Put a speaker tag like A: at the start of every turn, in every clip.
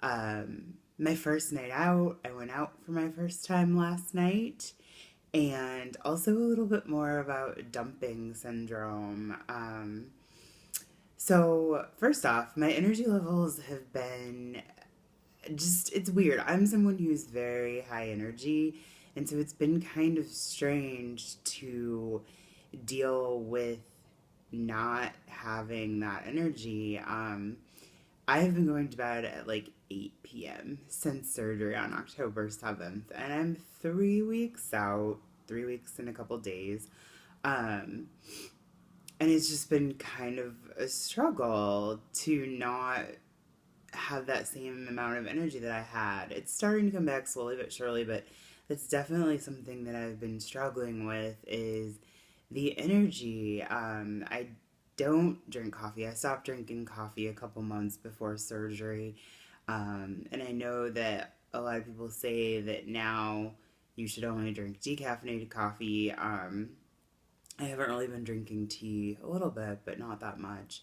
A: My first night out, I went out for my first time last night, and also a little bit more about dumping syndrome. So, first off, my energy levels have been just, it's weird. I'm someone who's very high energy, and so it's been kind of strange to deal with not having that energy. I have been going to bed at like 8 p.m. since surgery on October 7th, and I'm 3 weeks out, 3 weeks in a couple days. Um, and it's just been kind of a struggle to not have that same amount of energy that I had. It's starting to come back slowly but surely, but that's definitely something that I've been struggling with is the energy. I don't drink coffee. I stopped drinking coffee a couple months before surgery. And I know that a lot of people say that now you should only drink decaffeinated coffee. I haven't really been drinking tea a little bit, but not that much.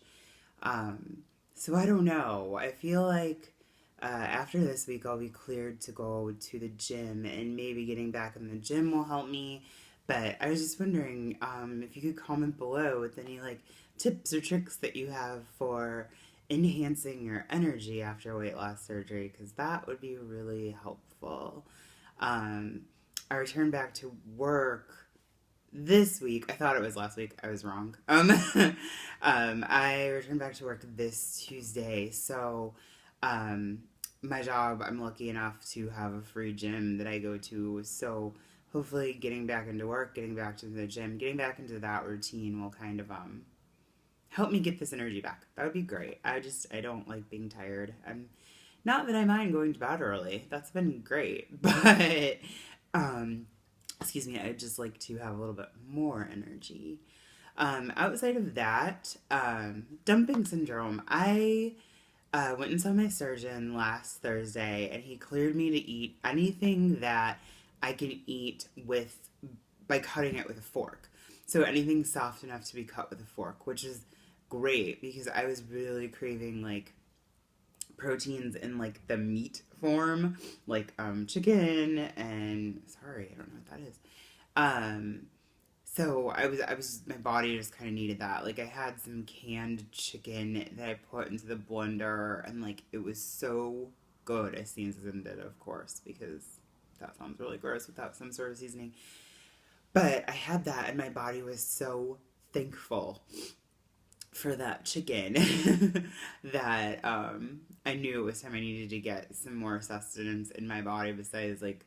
A: Um, so I don't know. I feel like after this week, I'll be cleared to go to the gym, and maybe getting back in the gym will help me. But I was just wondering if you could comment below with any like tips or tricks that you have for enhancing your energy after weight loss surgery, because that would be really helpful. Um, I returned back to work this week. I thought it was last week. I was wrong. I returned back to work this Tuesday. So, um, my job, I'm lucky enough to have a free gym that I go to. So, hopefully, getting back into work, getting back to the gym, getting back into that routine will kind of help me get this energy back. That would be great. I don't like being tired. I'm not that I mind going to bed early. That's been great, but um, excuse me, I'd just like to have a little bit more energy. Outside of that, dumping syndrome. I went and saw my surgeon last Thursday, and he cleared me to eat anything that I can eat with by cutting it with a fork. So anything soft enough to be cut with a fork, which is great because I was really craving like proteins in like the meat form, like chicken and sorry, I don't know what that is. Um, so I was my body just kind of needed that. Like I had some canned chicken that I put into the blender, and like it was so good. I seasoned it, of course, because that sounds really gross without some sort of seasoning. But I had that, and my body was so thankful for that chicken that I knew it was time I needed to get some more sustenance in my body besides like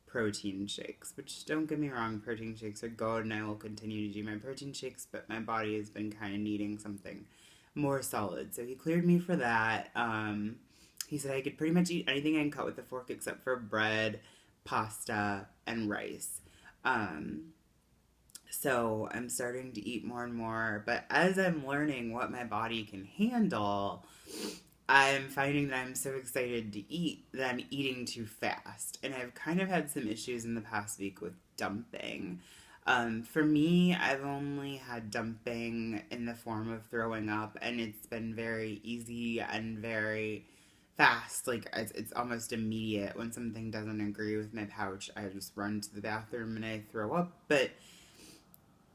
A: protein shakes. Which don't get me wrong, protein shakes are good, and I will continue to do my protein shakes. But my body has been kind of needing something more solid, so he cleared me for that. He said I could pretty much eat anything I can cut with a fork except for bread, pasta, and rice. Um, so I'm starting to eat more and more. But as I'm learning what my body can handle, I'm finding that I'm so excited to eat that I'm eating too fast. And I've kind of had some issues in the past week with dumping. For me, I've only had dumping in the form of throwing up, and it's been very easy and very fast. Like, it's almost immediate. When something doesn't agree with my pouch, I just run to the bathroom and I throw up. But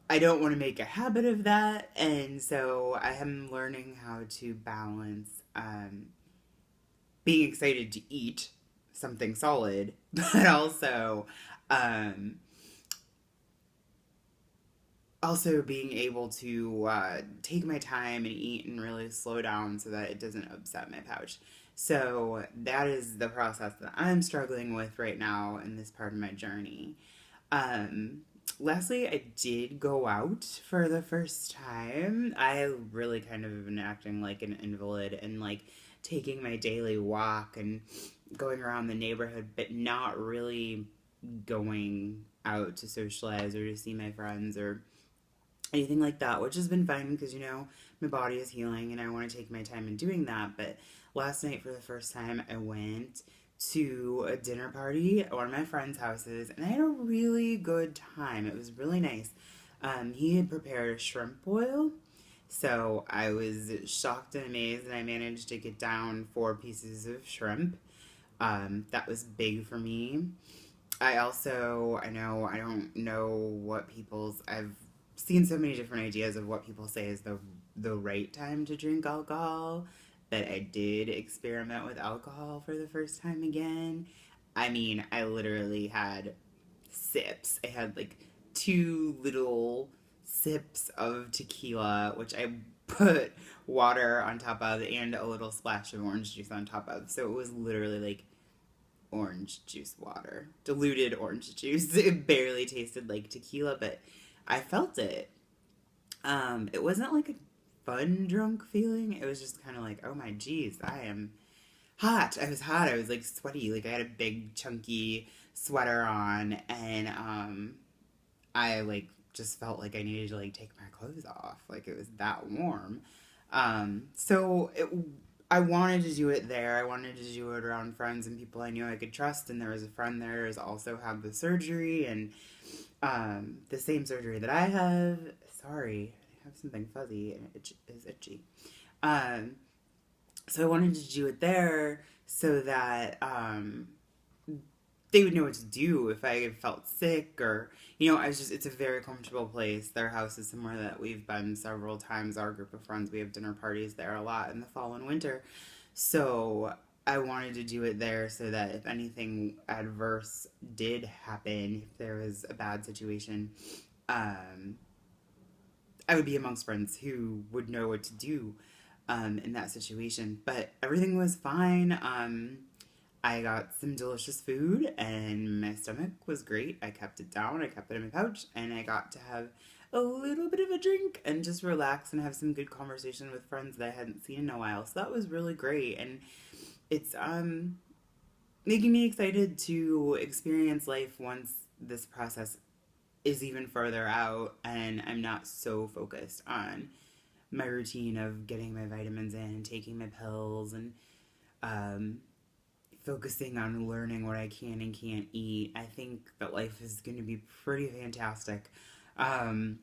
A: I don't want to make a habit of that, and so I am learning how to balance being excited to eat something solid, but um, also being able to take my time and eat and really slow down so that it doesn't upset my pouch. So that is the process that I'm struggling with right now in this part of my journey. Um, Lastly, I did go out for the first time. I really kind of have been acting like an invalid and like taking my daily walk and going around the neighborhood, but not really going out to socialize or to see my friends or anything like that, which has been fine because, my body is healing and I want to take my time in doing that. But last night, for the first time, I went to a dinner party at one of my friend's houses, and I had a really good time. It was really nice. He had prepared a shrimp boil, So I was shocked and amazed, and I managed to get down 4 pieces of shrimp. That was big for me. I don't know what I've seen so many different ideas of what people say is the right time to drink alcohol that I did experiment with alcohol for the first time again. I mean, I literally had sips. I had like 2 little sips of tequila, which I put water on top of and a little splash of orange juice on top of. So it was literally like orange juice water, diluted orange juice. It barely tasted like tequila, but I felt it. It wasn't like a fun drunk feeling. It was just kind of like, oh my geez, I am hot. I was hot. I was like sweaty. Like I had a big chunky sweater on, and I like just felt like I needed to like take my clothes off. Like it was that warm. So I wanted to do it there. I wanted to do it around friends and people I knew I could trust. And there was a friend there who's also had the surgery and the same surgery that I have. Sorry, I have something fuzzy and it is itchy. Um, so I wanted to do it there so that they would know what to do if I felt sick or, it's a very comfortable place. Their house is somewhere that we've been several times. Our group of friends, we have dinner parties there a lot in the fall and winter. So I wanted to do it there so that if anything adverse did happen, if there was a bad situation, um, I would be amongst friends who would know what to do in that situation. But everything was fine. I got some delicious food and my stomach was great. I kept it down, I kept it in my pouch, and I got to have a little bit of a drink and just relax and have some good conversation with friends that I hadn't seen in a while. So that was really great. And it's making me excited to experience life once this process is even further out and I'm not so focused on my routine of getting my vitamins in and taking my pills and um, focusing on learning what I can and can't eat. I think that life is going to be pretty fantastic um,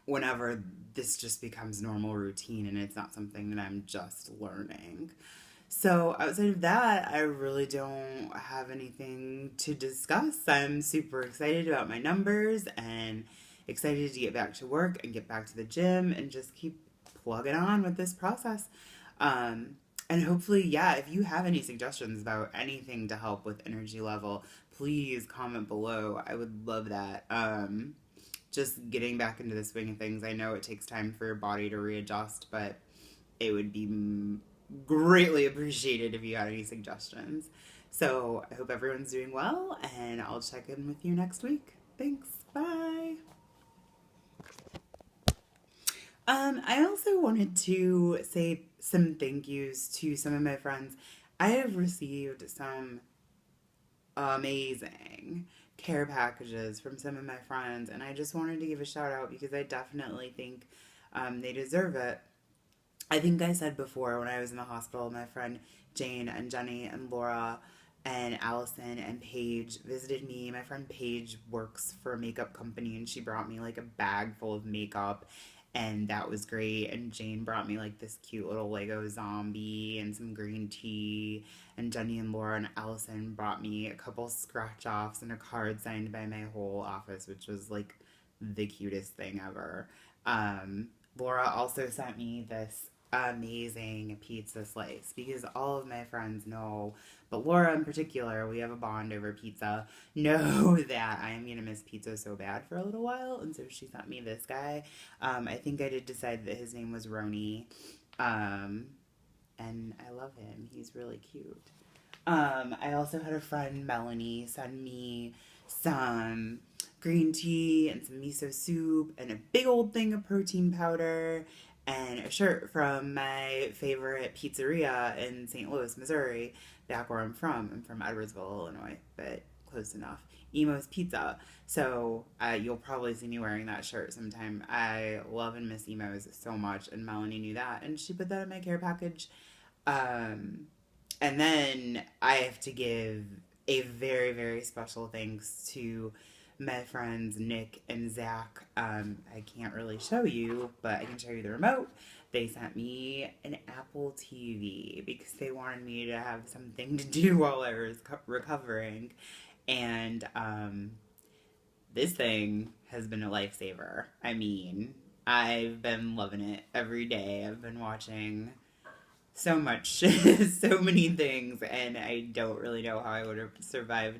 A: whenever this just becomes normal routine and it's not something that I'm just learning. So, outside of that, I really don't have anything to discuss. I'm super excited about my numbers and excited to get back to work and get back to the gym and just keep plugging on with this process. And hopefully, yeah, if you have any suggestions about anything to help with energy level, please comment below. I would love that. Just getting back into the swing of things. I know it takes time for your body to readjust, but it would be greatly appreciated if you had any suggestions. So I hope everyone's doing well, and I'll check in with you next week. Thanks. Bye. I also wanted to say some thank yous to some of my friends. I have received some amazing care packages from some of my friends, and I just wanted to give a shout out because I definitely think they deserve it. I think I said before when I was in the hospital, my friend Jane and Jenny and Laura and Allison and Paige visited me. My friend Paige works for a makeup company and she brought me like a bag full of makeup and that was great. And Jane brought me like this cute little Lego zombie and some green tea. And Jenny and Laura and Allison brought me a couple scratch offs and a card signed by my whole office, which was like the cutest thing ever. Laura also sent me this amazing pizza slice because all of my friends know, but Laura in particular, we have a bond over pizza, know that I am going to miss pizza so bad for a little while. And so she sent me this guy. I think I did decide that his name was Roni. And I love him. He's really cute. I also had a friend, Melanie, send me some green tea and some miso soup and a big old thing of protein powder and a shirt from my favorite pizzeria in St. Louis, Missouri, back where I'm from. I'm from Edwardsville, Illinois, but close enough. Emo's Pizza. So you'll probably see me wearing that shirt sometime. I love and miss Emo's so much, and Melanie knew that, and she put that in my care package. Um, and then I have to give a very, very special thanks to my friends Nick and Zach, I can't really show you, but I can show you the remote. They sent me an Apple TV because they wanted me to have something to do while I was recovering. And this thing has been a lifesaver. I mean, I've been loving it every day. I've been watching so much, so many things, and I don't really know how I would have survived